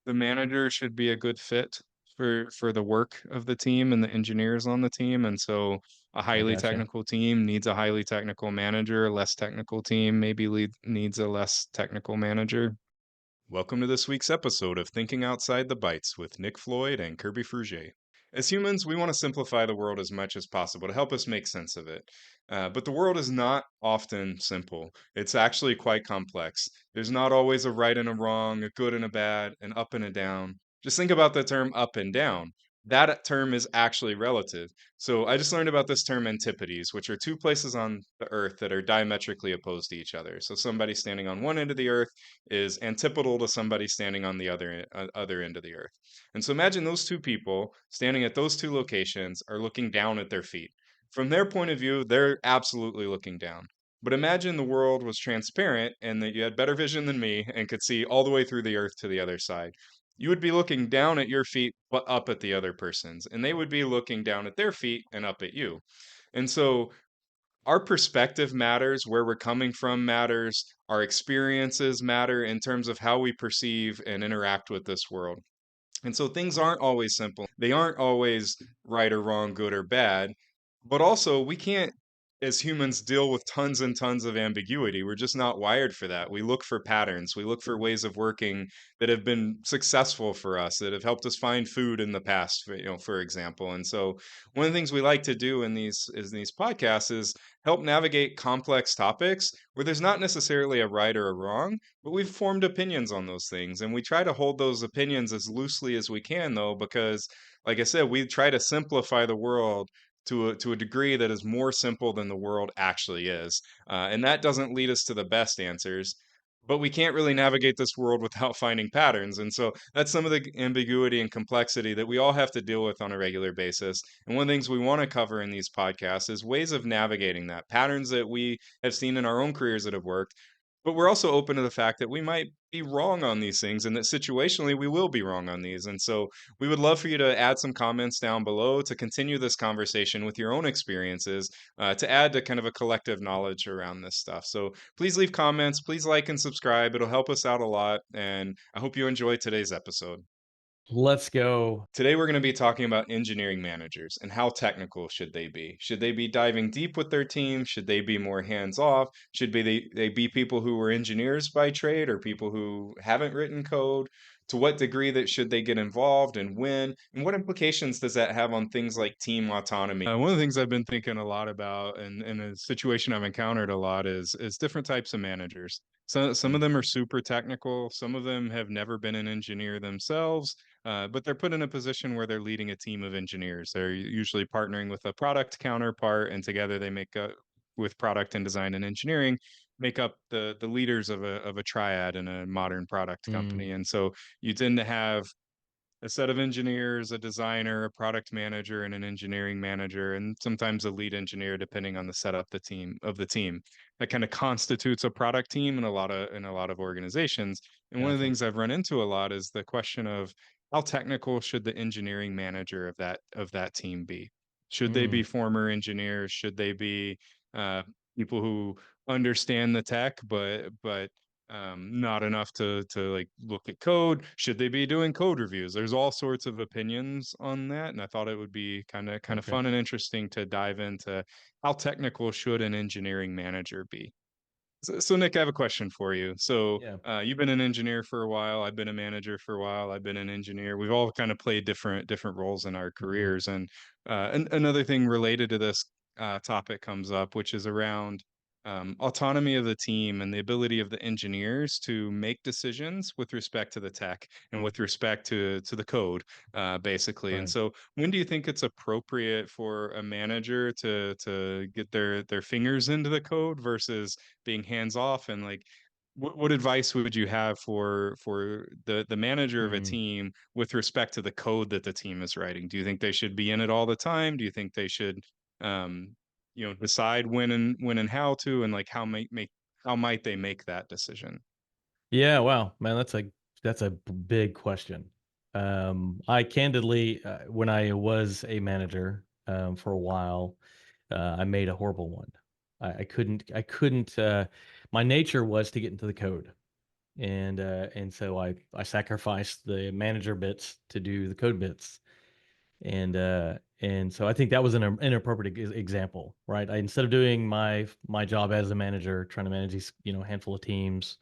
the manager should be a good fit for the work of the team and the engineers on the team, and so a I highly gotcha. technical team needs a highly technical manager, a less technical team maybe needs a less technical manager. Welcome to this week's episode of Thinking Outside the Bytes with Nick Floyd and Kirby Frugier. As humans, we want to simplify the world as much as possible to help us make sense of it. But the world is not often simple. It's actually quite complex. There's not always a right and a wrong, a good and a bad, an up and a down. Just think about the term up and down. That term is actually relative. So I just learned about this term antipodes, which are two places on the earth that are diametrically opposed to each other. So somebody standing on one end of the earth is antipodal to somebody standing on the other end of the earth. And so imagine those two people standing at those two locations are looking down at their feet. From their point of view, they're absolutely looking down. But imagine the world was transparent and that you had better vision than me and could see all the way through the earth to the other side. You would be looking down at your feet, but up at the other person's, and they would be looking down at their feet and up at you. And so our perspective matters, where we're coming from matters, our experiences matter in terms of how we perceive and interact with this world. And so things aren't always simple. They aren't always right or wrong, good or bad. But also, we can't, as humans, deal with tons and tons of ambiguity. We're just not wired for that. We look for patterns. We look for ways of working that have been successful for us, that have helped us find food in the past, for example. And so, one of the things we like to do in these podcasts is help navigate complex topics where there's not necessarily a right or a wrong, but we've formed opinions on those things, and we try to hold those opinions as loosely as we can, though, because, like I said, we try to simplify the world to a degree that is more simple than the world actually is, and that doesn't lead us to the best answers. But we can't really navigate this world without finding patterns, and so that's some of the ambiguity and complexity that we all have to deal with on a regular basis. And one of the things we want to cover in these podcasts is ways of navigating that, patterns that we have seen in our own careers that have worked, but we're also open to the fact that we might be wrong on these things and that situationally we will be wrong on these. And so we would love for you to add some comments down below to continue this conversation with your own experiences, to add to kind of a collective knowledge around this stuff. So please leave comments, please like and subscribe. It'll help us out a lot. And I hope you enjoyed today's episode. Let's go. Today, we're going to be talking about engineering managers and how technical should they be? Should they be diving deep with their team? Should they be more hands off? Should they be people who were engineers by trade or people who haven't written code? To what degree that should they get involved and when? And what implications does that have on things like team autonomy? One of the things I've been thinking a lot about, and in a situation I've encountered a lot, is different types of managers. So some Mm, of them are super technical. Some of them have never been an engineer themselves, but they're put in a position where they're leading a team of engineers. They're usually partnering with a product counterpart, and together they make a with product and design and engineering make up the leaders of a triad in a modern product company. mm, And so you tend to have a set of engineers, a designer, a product manager, and an engineering manager, and sometimes a lead engineer, depending on the setup the team. That kind of constitutes a product team in a lot of organizations. And one of the gotcha. things I've run into a lot is the question of how technical should the engineering manager of that team be? Should they be Mm, former engineers? Should they be uh, people who understand the tech, but not enough to like look at code? Should they be doing code reviews? There's all sorts of opinions on that, and I thought it would be kind of okay. fun and interesting to dive into how technical should an engineering manager be. So Nick, I have a question for you. So Yeah. you've been an engineer for a while. I've been a manager for a while. I've been an engineer. We've all kind of played different roles in our Mhm. careers. And another thing related to this topic comes up, which is around autonomy of the team and the ability of the engineers to make decisions with respect to the tech and with respect to the code, basically. And Right. so, when do you think it's appropriate for a manager to get their fingers into the code versus being hands off? And like, what advice would you have for the manager of a Mm. team with respect to the code that the team is writing? Do you think they should be in it all the time? Do you think they should um decide when and how to, and like how might they make that decision? Yeah, wow, man, that's a big question. I candidly, when I was a manager, for a while, I made a horrible one. I couldn't my nature was to get into the code. and so I sacrificed the manager bits to do the code bits, and so I think that was an inappropriate example, right? Instead of doing my job as a manager, trying to manage these handful of teams,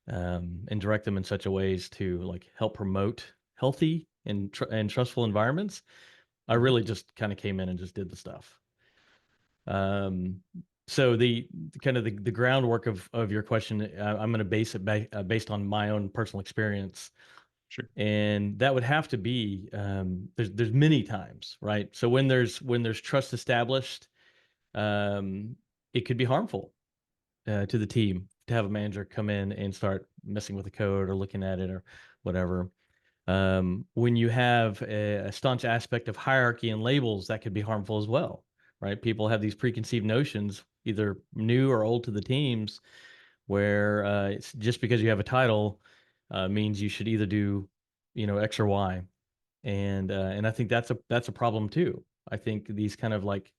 and direct them in such a ways to like help promote healthy and trustful environments, I Mhm. really just kind of came in and just did the stuff. Um, so the kind of the groundwork of your question, I'm going to base it based on my own personal experience, Sure. and that would have to be there's many times, right? So when there's trust established, um, it could be harmful to the team to have a manager come in and start messing with the code or looking at it or whatever. When you have a staunch aspect of hierarchy and labels, that could be harmful as well, right? People have these preconceived notions, either new or old to the teams, where it's just because you have a title means you should either do, X or Y, and I think that's a problem too. I think these kind of like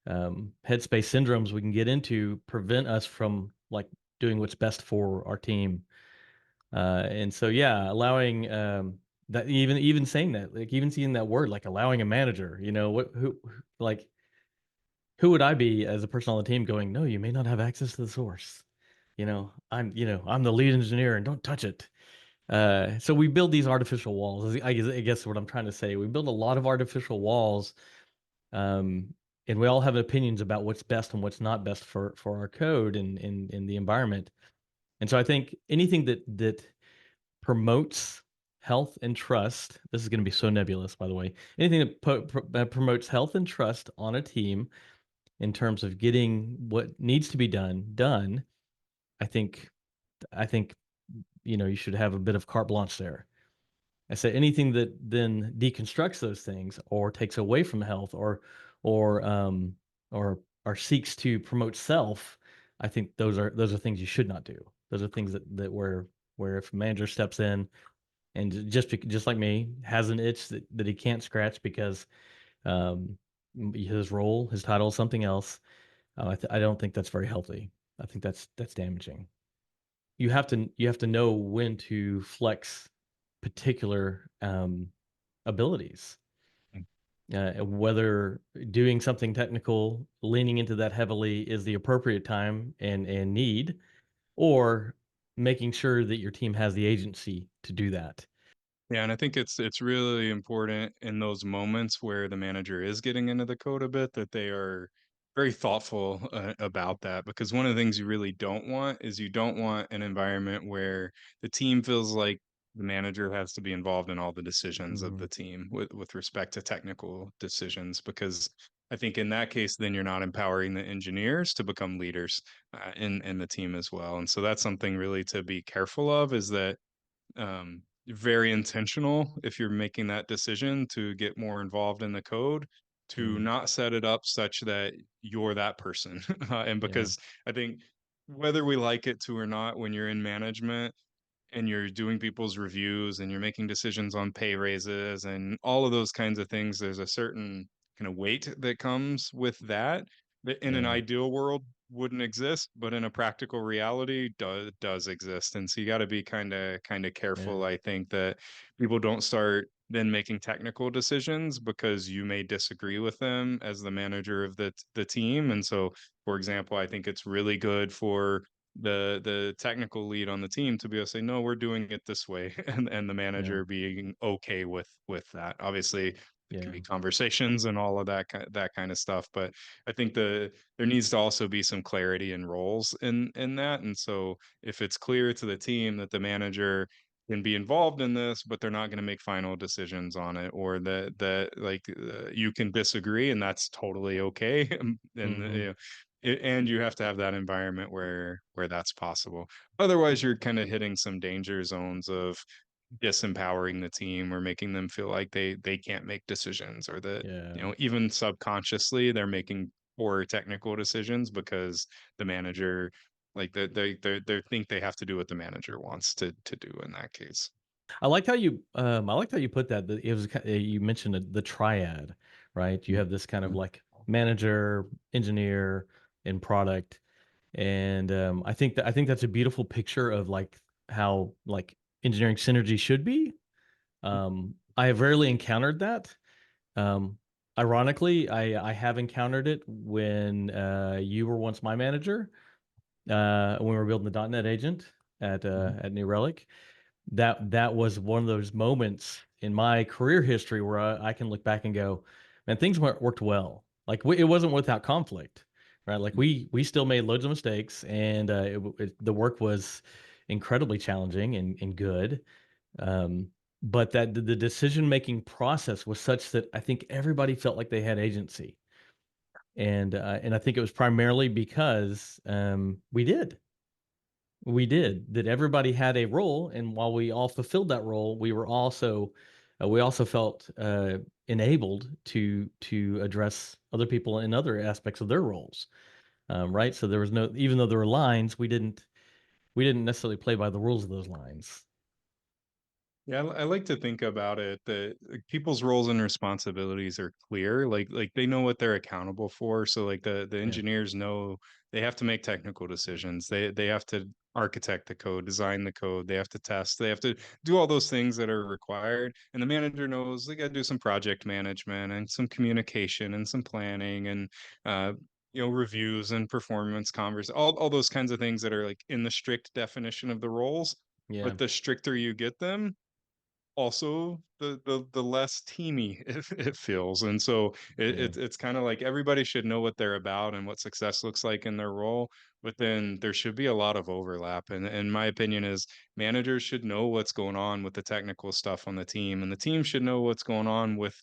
headspace syndromes we can get into prevent us from like doing what's best for our team. And so, yeah, allowing that even saying that, like even seeing that word, like allowing a manager, like who would I be as a person on the team going, no, you may not have access to the source. I'm the lead engineer and don't touch it. So we build these artificial walls. I guess what I'm trying to say. We build a lot of artificial walls, um, and we all have opinions about what's best and what's not best for our code and in the environment. And so I think anything that promotes health and trust. This is going to be so nebulous, by the way. Anything that promotes health and trust on a team in terms of getting what needs to be done. I think I think you should have a bit of carte blanche there. I say anything that then deconstructs those things or takes away from health or or seeks to promote self. I think those are things you should not do. Those are things that where if a manager steps in and just like me has an itch that he can't scratch because um, his role, his title is something else. I don't think that's very healthy. I think that's damaging. You have to know when to flex particular abilities. Whether doing something technical, leaning into that heavily is the appropriate time and need, or making sure that your team has the agency to do that. Yeah, and I think it's really important in those moments where the manager is getting into the code a bit that they are very thoughtful about that because one of the things you really don't want is you don't want an environment where the team feels like the manager has to be involved in all the decisions of Mhm. the team with respect to technical decisions because I think in that case then you're not empowering the engineers to become leaders in the team as well. And so that's something really to be careful of is that very intentional if you're making that decision to get more involved in the code to Mhm. not set it up such that you're that person and Yeah. because I think whether we like it to or not when you're in management and you're doing people's reviews and you're making decisions on pay raises and all of those kinds of things, there's a certain kind of weight that comes with that that in an Yeah. ideal world wouldn't exist, but in a practical reality does exist. And so you got to be kind of careful, Yeah. I think, that people don't start then making technical decisions because you may disagree with them as the manager of the team. And so, for example, I think it's really good for the technical lead on the team to be able to say no we're doing it this way and the Yeah. manager being okay with that obviously there can Yeah. be conversations and all of that kind of stuff but I think there needs to also be some clarity in roles in that and so if it's clear to the team that the manager can be involved in this but they're not going to make final decisions on it or that like you can disagree and that's totally okay and Mhm. and you have to have that environment where that's possible. Otherwise, you're kind of hitting some danger zones of disempowering the team or making them feel like they can't make decisions or that Yeah. even subconsciously they're making poor technical decisions because the manager like they think they have to do what the manager wants to do in that case. I liked how you put that. It was you mentioned the triad, right? You have this kind of like manager, engineer, and product, and I think that's a beautiful picture of like how like engineering synergy should be. I have rarely encountered that. Um, Ironically, I have encountered it when you were once my manager when we were building the .NET agent at New Relic. That was one of those moments in my career history where I can look back and go, man, things worked well. Like it wasn't without conflict, right? Like we still made loads of mistakes, and the work was incredibly challenging and good. Um, but that the decision making process was such that I think everybody felt like they had agency, and I think it was primarily because we did that everybody had a role, and while we all fulfilled that role, we also felt enabled to address other people in other aspects of their roles, right? So there was no, even though there were lines, we didn't necessarily play by the rules of those lines. Yeah, I like to think about it that like, people's roles and responsibilities are clear. Like they know what they're accountable for. So like the Yeah, engineers know they have to make technical decisions. They have to architect the code, design the code. They have to test. They have to do all those things that are required. And the manager knows they got to do some project management and some communication and some planning and uh reviews and performance converse, all those kinds of things that are like in the strict definition of the roles. yeah, But the stricter you get them, also the less teamy it feels. And so yeah, it's kind of like everybody should know what they're about and what success looks like in their role, but then there should be a lot of overlap. And my opinion is managers should know what's going on with the technical stuff on the team, and the team should know what's going on with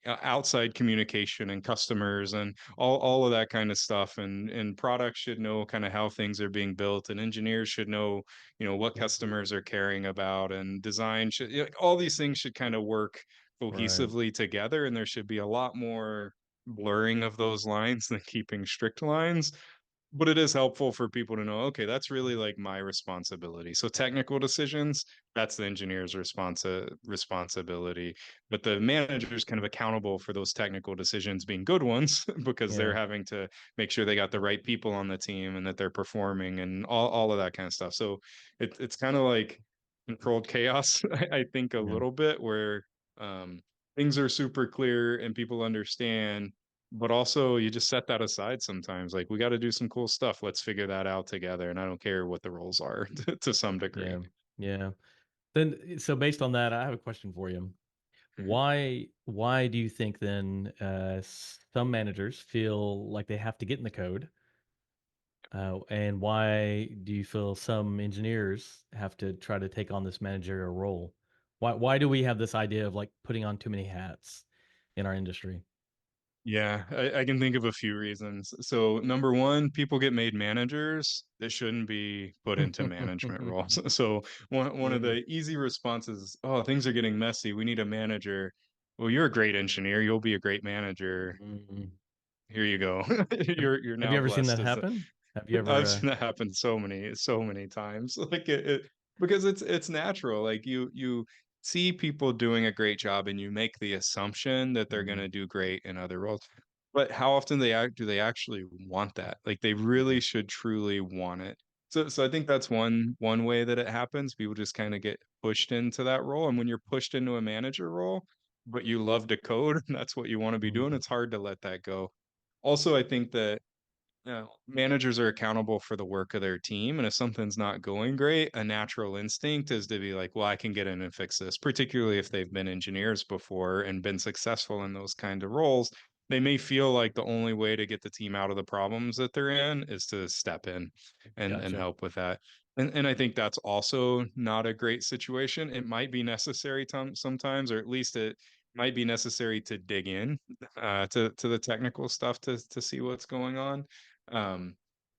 outside communication and customers and all of that kind of stuff. And products should know kind of how things are being built, and engineers should know what customers are caring about, and design should, like, all these things should kind of work right. cohesively together, and there should be a lot more blurring of those lines than keeping strict lines. But it is helpful for people to know, okay, that's really like my responsibility. So technical decisions, that's the engineer's responsibility. But the manager is kind of accountable for those technical decisions being good ones because they're Yeah, having to make sure they got the right people on the team and that they're performing and all of that kind of stuff. So it's kind of like controlled chaos, I think a yeah, little bit, where um, things are super clear and people understand, but also you just set that aside sometimes. Like we got to do some cool stuff. Let's figure that out together. And I don't care what the roles are to some degree. yeah, yeah. Then, so based on that, I have a question for you. Why do you think then some managers feel like they have to get in the code, and why do you feel some engineers have to try to take on this managerial role? Why do we have this idea of like putting on too many hats in our industry? Yeah, I can think of a few reasons. So number one, people get made managers that shouldn't be put into management roles. So one of Mm, the easy responses, oh, things are getting messy. We need a manager. Well, you're a great engineer. You'll be a great manager. mm. Here you go. You're Have you now ever seen blessed that as the. happen? Have you ever? I've seen that happen so many times. Like because it's natural. Like you see people doing a great job and you make the assumption that they're going Mhm, to do great in other roles. But how often do they actually want that? Like they really mhm, should truly want it. So I think that's one way that it happens. People just kind of get pushed into that role. And when you're pushed into a manager role, but you love to code, and that's what you want to be doing, mhm, it's hard to let that go. Also, I think that managers are accountable for the work of their team. And if something's not going great, a natural instinct is to be like, well, I can get in and fix this, particularly if they've been engineers before and been successful in those kind of roles. They may feel like the only way to get the team out of the problems that they're in is to step in and Gotcha. help with that. And I think that's also not a great situation. It might be necessary sometimes, or at least it might be necessary to dig in to the technical stuff to see what's going on. um,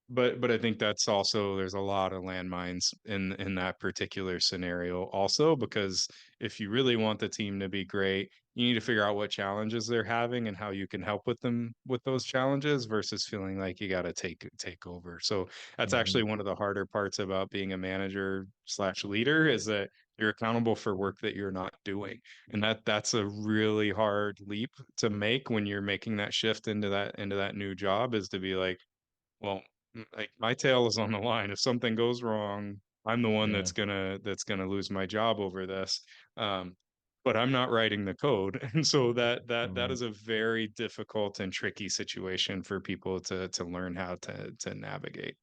but I think that's also, there's a lot of landmines in that particular scenario also, because if you really want the team to be great, you need to figure out what challenges they're having and how you can help with them with those challenges versus feeling like you got to take over. So that's actually Mhm, one of the harder parts about being a manager slash leader, is that you're accountable for work that you're not doing. And that's a really hard leap to make when you're making that shift into that new job, is to be like, well, like my tail is on the line. If something goes wrong, I'm the one Yeah. that's gonna lose my job over this. Um, but I'm not writing the code. And so that Right. is a very difficult and tricky situation for people to learn how to navigate.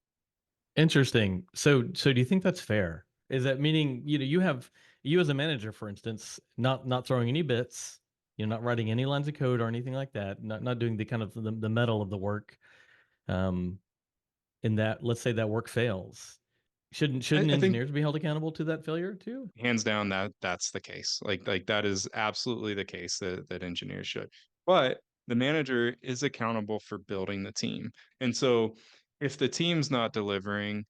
Interesting. So do you think that's fair? Is that meaning, you as a manager, for instance, not throwing any bits, not writing any lines of code or anything like that, not doing the kind of the metal of the work. Um, in that, let's say that work fails. Shouldn't I think engineers be held accountable to that failure too? hands down that's the case. Like that is absolutely the case that engineers should. But the manager is accountable for building the team. And so if the team's not delivering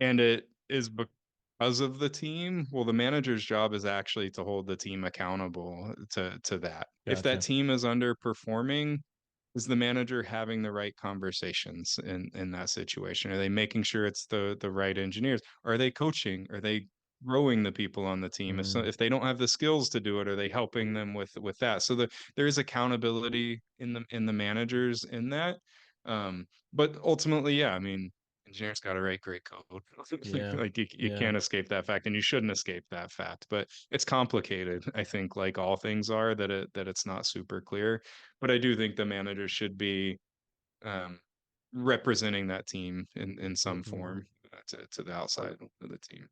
and it is because of the team, well, the manager's job is actually to hold the team accountable to that. If that Gotcha. team is underperforming, is the manager having the right conversations in that situation? Are they making sure it's the right engineers? Are they coaching? Are they growing the people on the team? Mm, If they don't have the skills to do it, are they helping them with that? So there is accountability in the managers in that. But ultimately, yeah, I mean, engineers got to write great code. yeah. Like you Yeah. can't escape that fact, and you shouldn't escape that fact. But it's complicated, I think, like all things are, that it's not super clear. But I do think the manager should be um, representing that team in some Mhm. form to the outside of the team.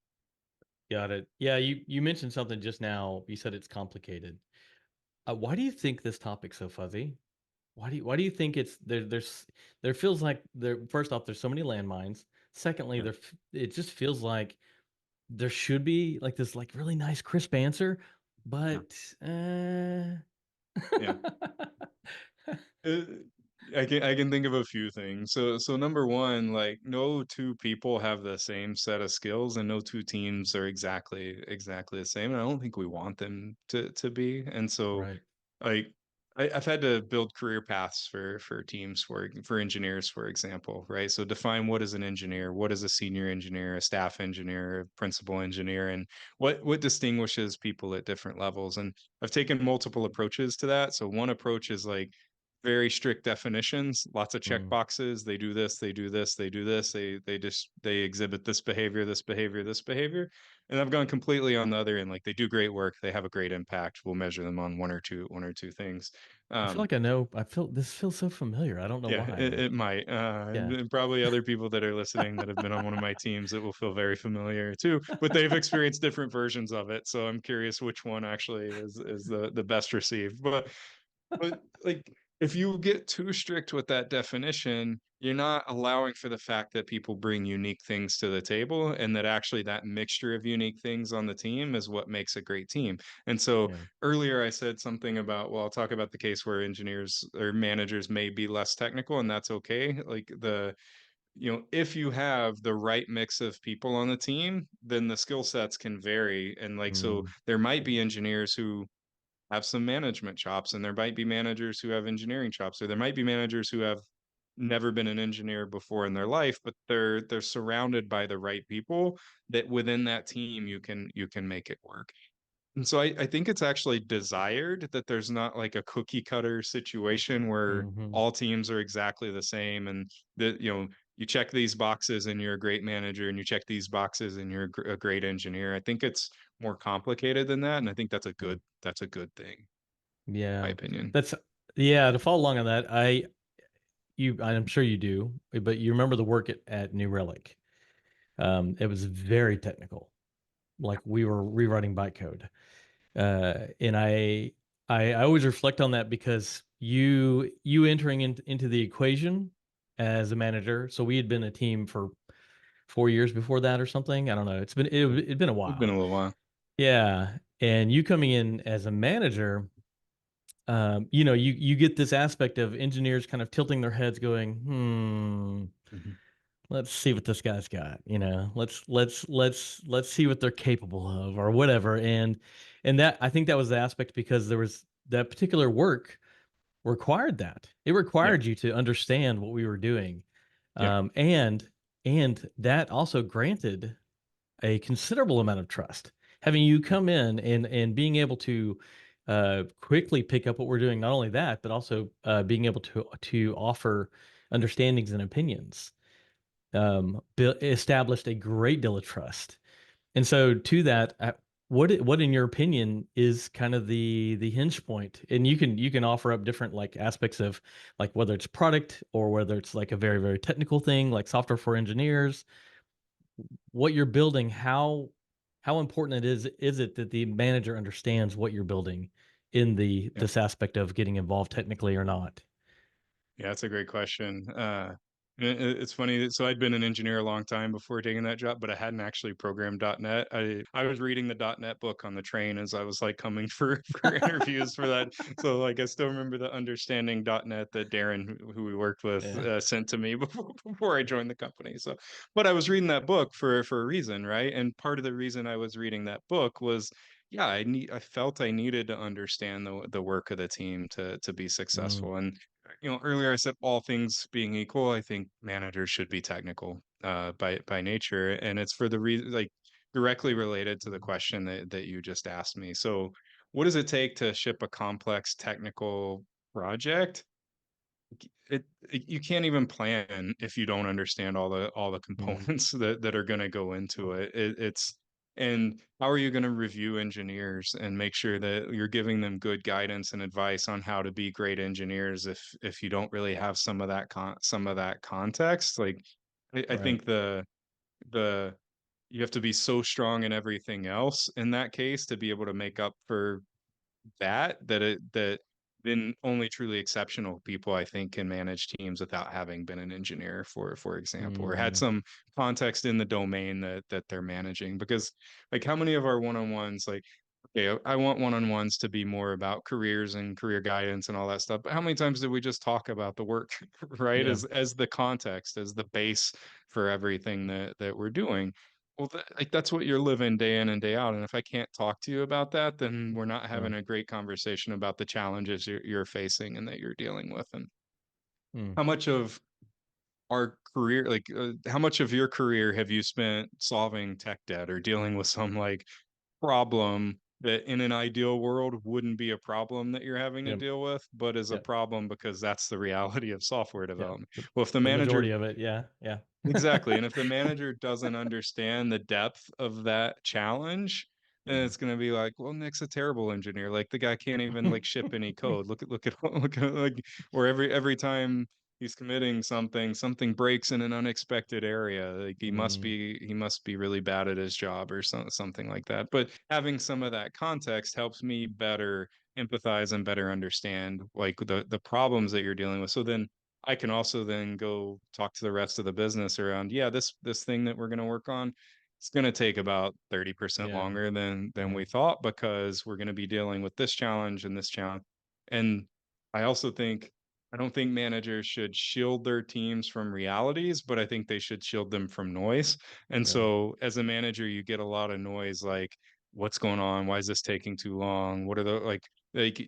Got it. Yeah, you mentioned something just now. You said it's complicated. Why do you think this topic's so fuzzy? Why do you think it's there feels like there first off there's so many landmines. Secondly, Yeah, it just feels like there should be like this like really nice crisp answer, yeah, but yeah. Uh, I can think of a few things. So number one, like no two people have the same set of skills, and no two teams are exactly the same. And I don't think we want them to be. And so right. like I've had to build career paths for teams for engineers, for example, right? So define what is an engineer, what is a senior engineer, a staff engineer, a principal engineer, and what distinguishes people at different levels. And I've taken multiple approaches to that. So one approach is like very strict definitions, lots of check Mm, boxes. They do this, they do this, they do this. They exhibit this behavior, this behavior, this behavior. And I've gone completely on the other end. Like they do great work, they have a great impact. We'll measure them on one or two things. I feel Um, like I know. I feel this feels so familiar. I don't know yeah, why, it, but it might. yeah. And probably other people that are listening that have been on one of my teams that will feel very familiar too, but they've experienced different versions of it. So I'm curious which one actually is the best received. But like if you get too strict with that definition, you're not allowing for the fact that people bring unique things to the table and that actually that mixture of unique things on the team is what makes a great team. And so Yeah. earlier I said something about, well, I'll talk about the case where engineers or managers may be less technical and that's okay. Like if you have the right mix of people on the team, then the skill sets can vary. And like, so Mm, there might be engineers who have some management chops, and there might be managers who have engineering chops, or there might be managers who have never been an engineer before in their life, but they're surrounded by the right people that within that team you can make it work. And so I think it's actually desired that there's not like a cookie cutter situation where hmm. all teams are exactly the same and that you check these boxes and you're a great manager and you check these boxes and you're a great engineer. I think it's more complicated than that, and I think Yeah. that's a good thing, my Yeah. opinion. That's yeah, to follow along on that, I'm sure you do, but you remember the work at New Relic. It was very technical. Like we were rewriting bytecode. And I always reflect on that because you entering into the equation as a manager. So we had been a team for 4 years before that or something. I don't know. It'd been a It's been while. a little while. Yeah. And you coming in as a manager, you get this aspect of engineers kind of tilting their heads, going, Mhm. let's see what this guy's got. Let's see what they're capable of, or whatever. And that I think that was the aspect because there was that particular work required that it Yeah, required you to understand what we were doing, yeah, and that also granted a considerable amount of trust. Having you yeah, come in and being able to quickly pick up what we're doing, not only that, but also being able to offer understandings and opinions, established a great deal of trust. And so to that, what in your opinion is kind of the hinge point? And you can offer up different like aspects of like whether it's product or whether it's like a very, very technical thing like software for engineers, what you're building, how important it is it that the manager understands what you're building in the Yeah. this aspect of getting involved technically or not? Yeah, that's a great question. It's funny. So I'd been an engineer a long time before taking that job, but I hadn't actually programmed .NET. I was reading the .NET book on the train as I was like coming for for interviews for that. So like I still remember the understanding .NET that Darren, who we worked with, Yeah. sent to me before I joined the company. So, but I was reading that book for a reason, right? And part of the reason I was reading that book was yeah, I felt I needed to understand the work of the team to be Mm, successful. And earlier I said all things being equal, I think managers should be technical by nature, and it's for the reason like directly related to the question that you just asked me. So, what does it take to ship a complex technical project? You can't even plan if you don't understand all the mm, components that are going to go into it. It's and how are you going to review engineers and make sure that you're giving them good guidance and advice on how to be great engineers if you don't really have some of that context? Like I right. think the you have to be so strong in everything else in that case to be able to make up for that then only truly exceptional people I think can manage teams without having been an engineer for example or had Mm, some context in the domain that they're managing because like how many of our one-on-ones like okay I want one-on-ones to be more about careers and career guidance and all that stuff but how many times did we just talk about the work right yeah. as the context as the base for everything that we're doing well, like that's what you're living day in and day out. And if I can't talk to you about that, then we're not Yeah. having a great conversation about the challenges you're facing and that you're dealing with. And Mm. how much of our career, like how much of your career have you spent solving tech debt or dealing with some like problem that in an ideal world wouldn't be a problem that you're having to Yep. deal with, but is a Yep. problem because that's the reality of software Yeah. development. Well, if the The manager majority of it. Yeah. Yeah. exactly. And if the manager doesn't understand the depth of that challenge, then Mm. it's going to be like, well, Nick's a terrible engineer. Like the guy can't even like ship any code. Look at like or every time he's committing something, something breaks in an unexpected area. Like Mm, he must be really bad at his job or something like that. But having some of that context helps me better empathize and better understand like the problems that you're dealing with. So then I can also then go talk to the rest of the business around, yeah, this thing that we're going to work on, it's going to take about 30% yeah. longer than Yeah. we thought because we're going to be dealing with this challenge and this challenge. And I also think I don't think managers should shield their teams from realities, but I think they should shield them from noise. And Yeah. so as a manager, you get a lot of noise like what's going on? Why is this taking too long? What are the like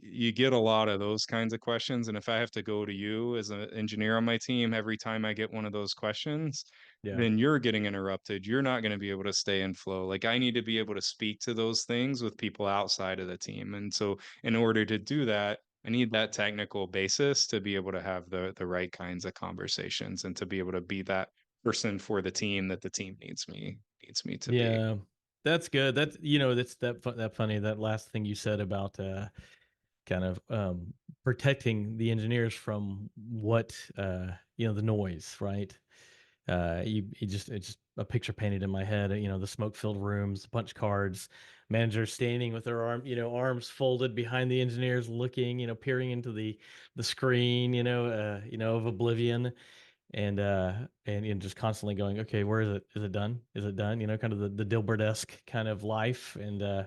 you get a lot of those kinds of questions and if I have to go to you as an engineer on my team every time I get one of those questions Yeah. then you're getting interrupted you're not going to be able to stay in flow like I need to be able to speak to those things with people outside of the team and so in order to do that I need that technical basis to be able to have the right kinds of conversations and to be able to be that person for the team that the team needs me to be. Yeah. That's good. That's that's that funny that last thing you said about kind of protecting the engineers from what the noise, right? You just it's just a picture painted in my head. The smoke-filled rooms, the punch cards, managers standing with their arms folded behind the engineers, looking, peering into the screen, of oblivion, and just constantly going, okay, where is it? Is it done? Is it done? Kind of the Dilbert-esque kind of life, and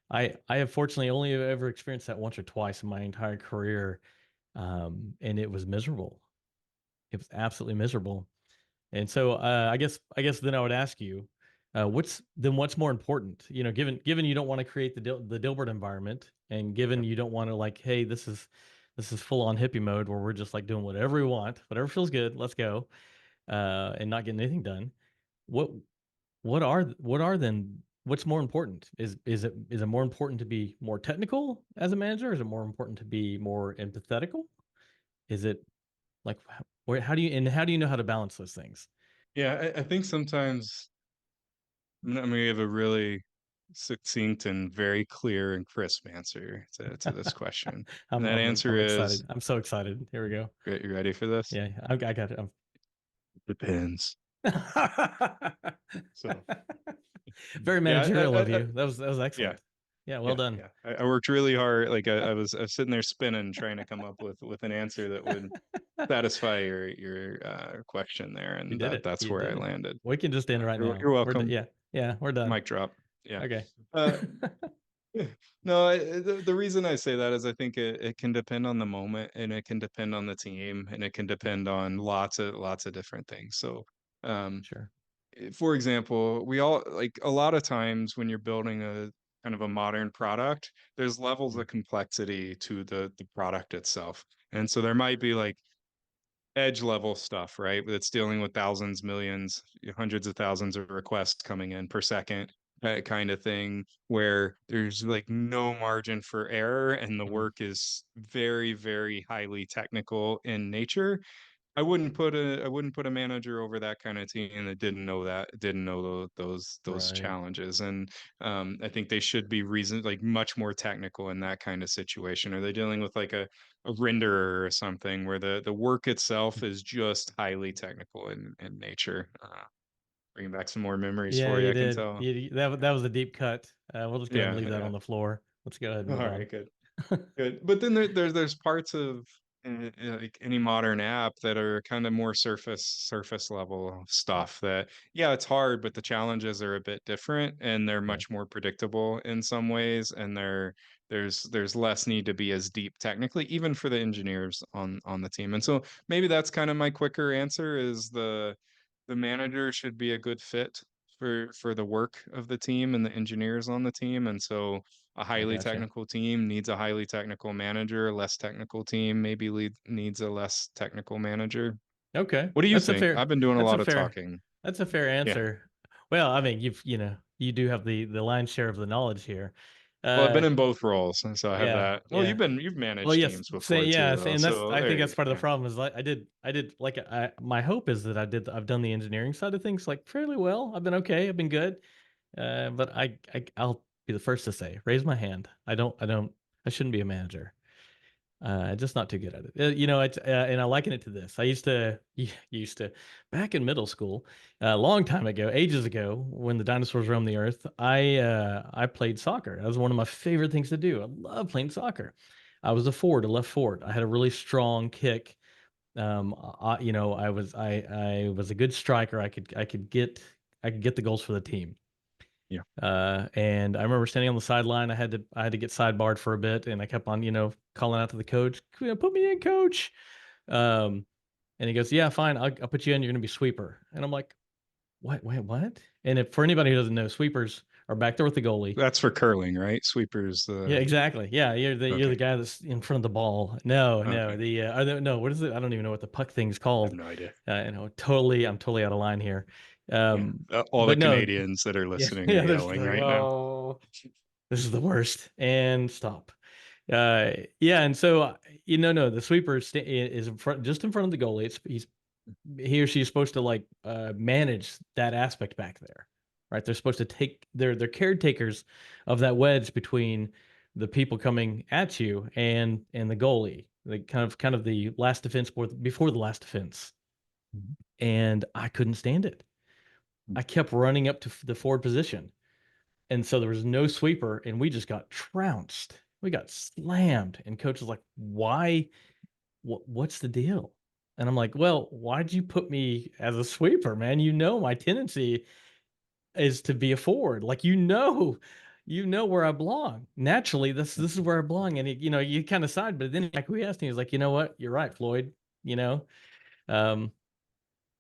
I have fortunately only ever experienced that once or twice in my entire career, and it was miserable. It was absolutely miserable. And so I guess then I would ask you, what's more important? Given you don't want to create the Dilbert environment, and given you don't want to like, hey, this is full on hippie mode where we're just like doing whatever we want, whatever feels good, let's go, and not getting anything done. What what are then what's more important? Is it more important to be more technical as a manager? Is it more important to be more empathetical? Is it like how do you know how to balance those things? Yeah, I think sometimes I'm gonna give a really succinct and very clear and crisp answer to this question. And that answer I'm is, excited. I'm so excited. Here we go. you ready for this? Yeah, I got it. Depends. So Very yeah, managerial of you. That was yeah, excellent. Yeah, well yeah, done. yeah. I worked really hard. Like I was sitting there spinning, trying to come up with an answer that would satisfy your question there, You and did it. that's You where did I it. landed. We can just end right now. You're We're welcome. yeah, yeah, we're done. Mic drop. Yeah. Okay. Uh, no, the reason I say that is I think it can depend on the moment, and it can depend on the team, and it can depend on lots of different things. So, um, Sure. for example, we all like a lot of times when you're building a kind of a modern product, there's levels Mm. of complexity to the product itself. And so there might be like edge level stuff, right? That's dealing with thousands, millions, hundreds of thousands of requests coming in per second, that kind of thing, where there's like no margin for error and the Mhm. work is very, very highly technical in nature. I wouldn't put a manager over that kind of team that didn't know those Right. challenges. And I think they should be like much more technical in that kind of situation. Are they dealing with like a renderer or something where the work itself is just highly technical in nature? Bringing back some more memories Yeah, for you, you I can did. tell. That was a deep cut. We'll just go ahead and Yeah, leave that yeah. on the floor. Let's go ahead and All move on. right, good. Good. But then there's parts of like any modern app that are kind of more surface level stuff that yeah, it's hard, but the challenges are a bit different and they're Yeah. much more predictable in some ways, and there's less need to be as deep technically, even for the engineers on the team. And so maybe that's kind of my quicker answer is the manager should be a good fit for the work of the team and the engineers on the team. And so a I highly gotcha. technical team needs a highly technical manager. A less technical team maybe needs a less technical manager. Okay. What do you think? I've been doing a That's a lot of fair talking. that's a fair Yeah. answer. Well, I mean, you do have the lion's share of the knowledge here. Well, I've been Uh in both roles, and so I have yeah, that. Well, yeah. you've Well, managed yes, teams before say too, yeah, though. and that's So I think there, that's part of the yeah, problem is like I did like my hope is that I've done the engineering side of things like fairly well. I've been okay, I've been good. But I'll be the first to say, raise my hand. I shouldn't be a manager. Just not too good at it. And I liken it to this. I used to back in middle school, a long time ago, ages ago, when the dinosaurs roamed the earth. I played soccer. That was one of my favorite things to do. I love playing soccer. I was a forward, a left forward. I had a really strong kick. I was a good striker. I could get the goals for the team. yeah. And I remember standing on the sideline. I had to get sidebarred for a bit, and I kept on, calling out to the coach, "Put me in, coach." Um, and he goes, "Yeah, fine. I'll put you in. You're going to be sweeper." And I'm like, "What? Wait, what?" And if for anybody who doesn't know, sweepers are back there with the goalie. That's for curling, right? Sweepers. Yeah, The exactly. Yeah, you're the Okay, guy that's in front of the ball. No, no, okay. no. What is it? I don't even know what the puck thing's I have called. no idea. I'm totally out of line here. Yeah, all the But no, Canadians that are yeah, listening are yeah. There's yelling like, right now. oh, this is the worst. And stop. Yeah, and so no, the sweeper is in front, just in front of the goalie. He or she is supposed to like manage that aspect back there, right? They're supposed to take they're caretakers of that wedge between the people coming at you and the goalie, the kind of the last defense before the last defense. Mhm. And I couldn't stand it. I kept running up to the forward position, and so there was no sweeper, and we just got trounced. We got slammed, and coach was like, "Why? What's the deal?" And I'm like, "Well, why'd you put me as a sweeper, man? You know my tendency is to be a forward. Like you know where I belong. Naturally, this is where I belong." And you kind of side, but then like we asked him, he was like, "You know what? You're right, Floyd. You know, um,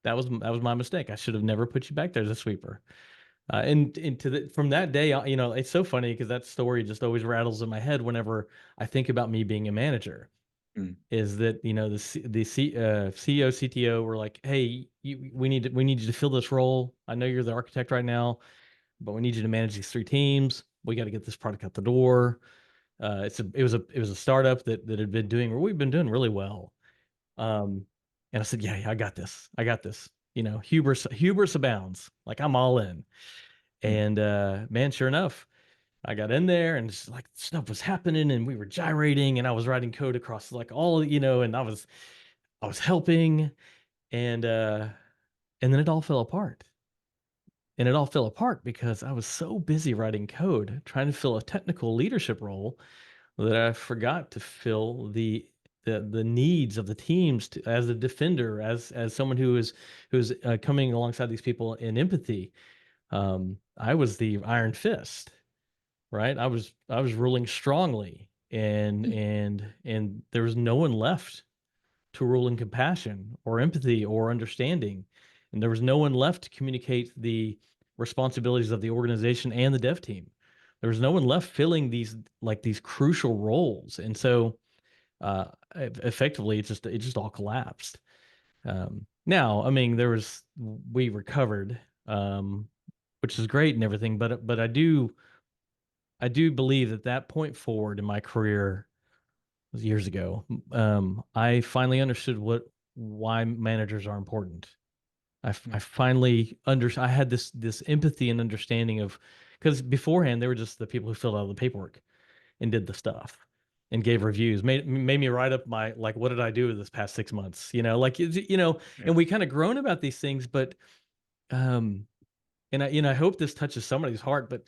that was my mistake. I should have never put you back there as a sweeper." From that day, it's so funny because that story just always rattles in my head whenever I think about me being a manager. Mm. Is that CEO, CTO were like, "Hey, we need you to fill this role. I know you're the architect right now, but we need you to manage these three teams. We got to get this product out the door." It was a startup that had been doing where we've been doing really well. Um, and I said, "Yeah, yeah, I got this. I got this." Hubris abounds. Like I'm all in. Hmm. And man, sure enough, I got in there and just like stuff was happening and we were gyrating and I was writing code across like all, and I was helping and and then it all fell apart. And it all fell apart because I was so busy writing code, trying to fill a technical leadership role that I forgot to fill the needs of the teams as a defender, as someone who's coming alongside these people in empathy. I was the iron fist, right? I was ruling strongly, and there was no one left to rule in compassion or empathy or understanding. And there was no one left to communicate the responsibilities of the organization and the dev team. There was no one left filling these crucial roles. And so effectively it just all collapsed. Now, I mean, we recovered, which is great and everything, but I do believe that that point forward in my career was years ago. I finally understood why managers are important. I Yeah. finally I had this empathy and understanding of because beforehand they were just the people who filled out the paperwork and did the stuff and gave reviews, made me write up my like what did I do this past 6 months, Yeah. and we kind of groan about these things, but um, and I hope this touches somebody's heart, but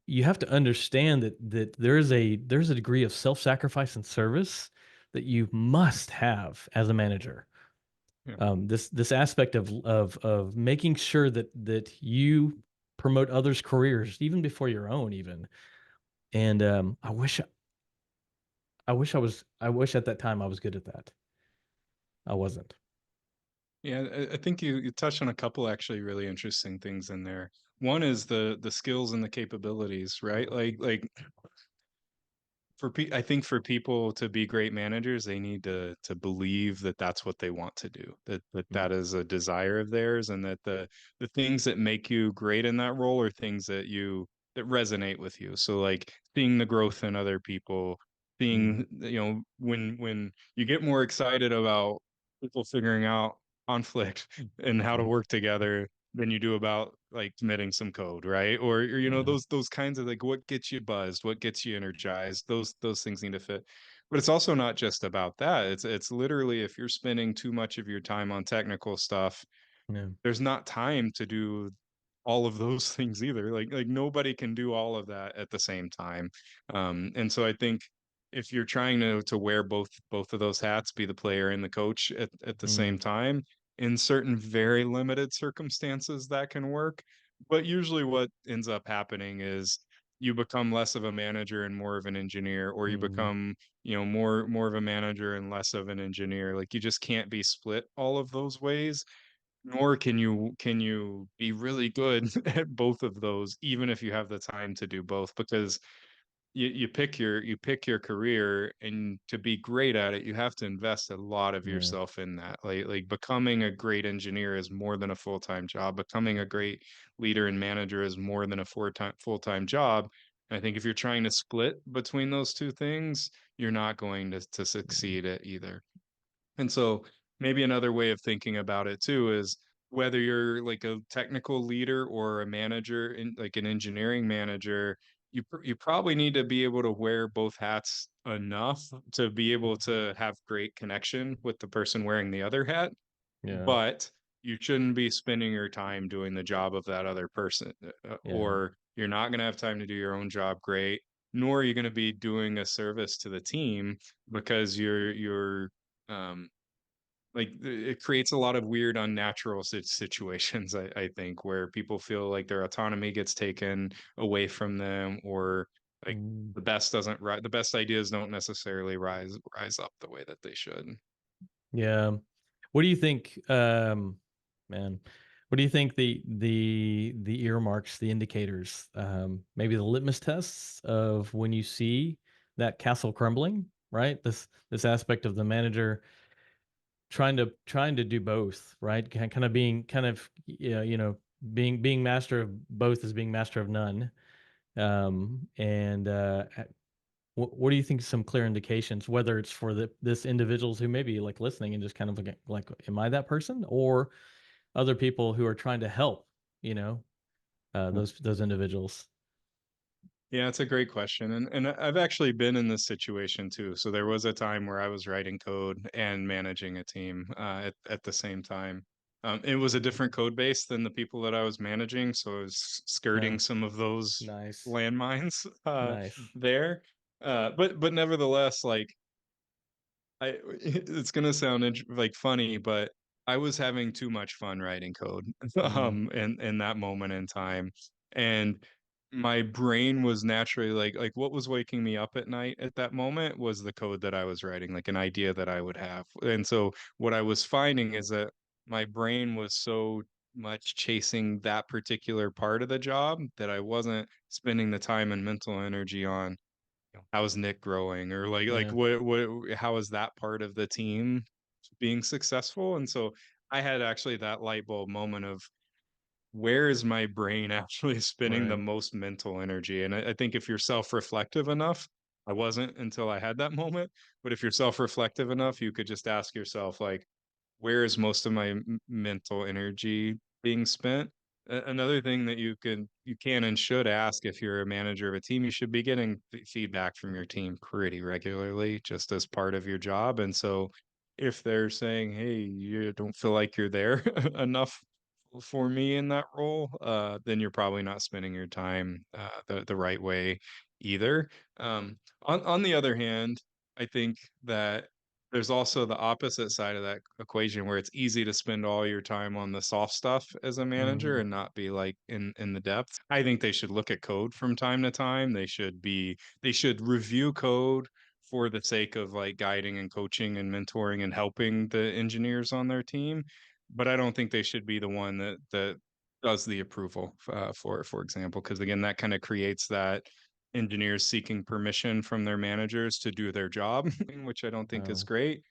you have to understand that there's a degree of self-sacrifice and service that you must have as a manager. Yeah. This aspect of making sure that you promote others' careers even before your own, even. And I wish at that time I was good at that. I wasn't. Yeah, I think you touched on a couple actually really interesting things in there. One is the skills and the capabilities, right? Like I think for people to be great managers, they need to believe that that's what they want to do, that Mm, is a desire of theirs, and that the things that make you great in that role are things that resonate with you. So like seeing the growth in other people, mm, seeing when you get more excited about people figuring out conflict and how to mm, work together than you do about like committing some code, right? Or yeah. those kinds of like what gets you buzzed, what gets you energized, those things need to fit. But it's also not just about that. It's literally if you're spending too much of your time on technical stuff, Yeah. there's not time to do all of those things either. Like nobody can do all of that at the same time. And so I think if you're trying to wear both of those hats, be the player and the coach at the Mm, same time, in certain very limited circumstances that can work. But usually what ends up happening is you become less of a manager and more of an engineer, or you mm, become, more of a manager and less of an engineer. Like you just can't be split all of those ways, nor can you be really good at both of those even if you have the time to do both, because you pick your career, and to be great at it you have to invest a lot of yeah. yourself in that. Like becoming a great engineer is more than a full-time job. Becoming a great leader and manager is more than a full-time job. And I think if you're trying to split between those two things, you're not going to Mm, succeed at either. And so maybe another way of thinking about it too is whether you're like a technical leader or a manager, in like an engineering manager, you probably need to be able to wear both hats enough to be able to have great connection with the person wearing the other hat, yeah. but you shouldn't be spending your time doing the job of that other person, Yeah. or you're not going to have time to do your own job great, nor are you going to be doing a service to the team, because you're um like it creates a lot of weird unnatural situations, I think, where people feel like their autonomy gets taken away from them, or like Mm, the best ideas don't necessarily rise up the way that they should. yeah. What do you think, man? What do you think the earmarks, the indicators, maybe the litmus tests of when you see that castle crumbling, right? This aspect of the manager trying to do both, right? Kind of being kind of yeah, being master of both is being master of none. And what do you think some clear indications, whether it's for this individuals who may be like listening and just kind of like, am I that person, or other people who are trying to help, you know? those individuals? Yeah, it's a great question. And I've actually been in this situation too. So there was a time where I was writing code and managing a team at the same time. It was a different code base than the people that I was managing, so I was skirting No, some of those nice, landmines nice. there. But nevertheless, like it's gonna sound like funny, but I was having too much fun writing code Mm, in that moment in time. And my brain was naturally like what was waking me up at night at that moment was the code that I was writing, like an idea that I would have. And so what I was finding is that my brain was so much chasing that particular part of the job that I wasn't spending the time and mental energy on how's Nick growing or like yeah, what how is that part of the team being successful? And so I had actually that light bulb moment of where is my brain actually spending the right. most mental energy? And I think if you're self-reflective enough, I wasn't until I had that moment, but if you're self-reflective enough, you could just ask yourself like where is most of my mental energy being spent? Another thing that you can and should ask if you're a manager of a team, you should be getting feedback from your team pretty regularly, just as part of your job. And so, if they're saying, "Hey, you don't feel like you're there enough for me in that role," then you're probably not spending your time the right way either. On the other hand, I think that there's also the opposite side of that equation where it's easy to spend all your time on the soft stuff as a manager Hmm. and not be like in the depths. I think they should look at code from time to time. They should review code for the sake of like guiding and coaching and mentoring and helping the engineers on their team. But I don't think they should be the one that does the approval for example, because again, that kind of creates that engineers seeking permission from their managers to do their job, which I don't think is Oh, great.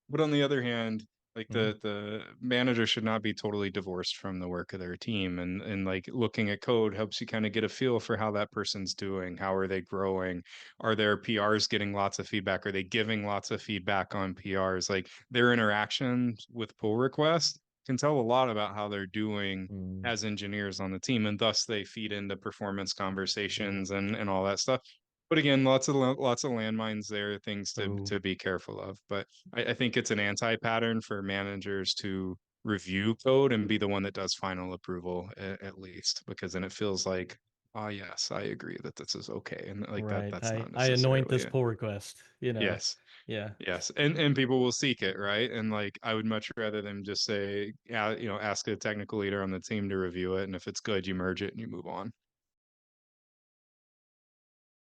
But on the other hand, like mm, the manager should not be totally divorced from the work of their team. And like looking at code helps you kind of get a feel for how that person's doing. How are they growing? Are their PRs getting lots of feedback? Are they giving lots of feedback on PRs? Like their interactions with pull requests can tell a lot about how they're doing mm, as engineers on the team, and thus they feed into performance conversations and all that stuff. But again, lots of landmines there, things oh, to be careful of. But I think it's an anti-pattern for managers to review code and be the one that does final approval at least, because then it feels like, oh yes, I agree that this is okay, and like right. that's not I anoint necessarily this it. pull request. Yes. Yeah, Yes, and people will seek it, right? And like I would much rather them just say, yeah, ask a technical leader on the team to review it, and if it's good, you merge it and you move on.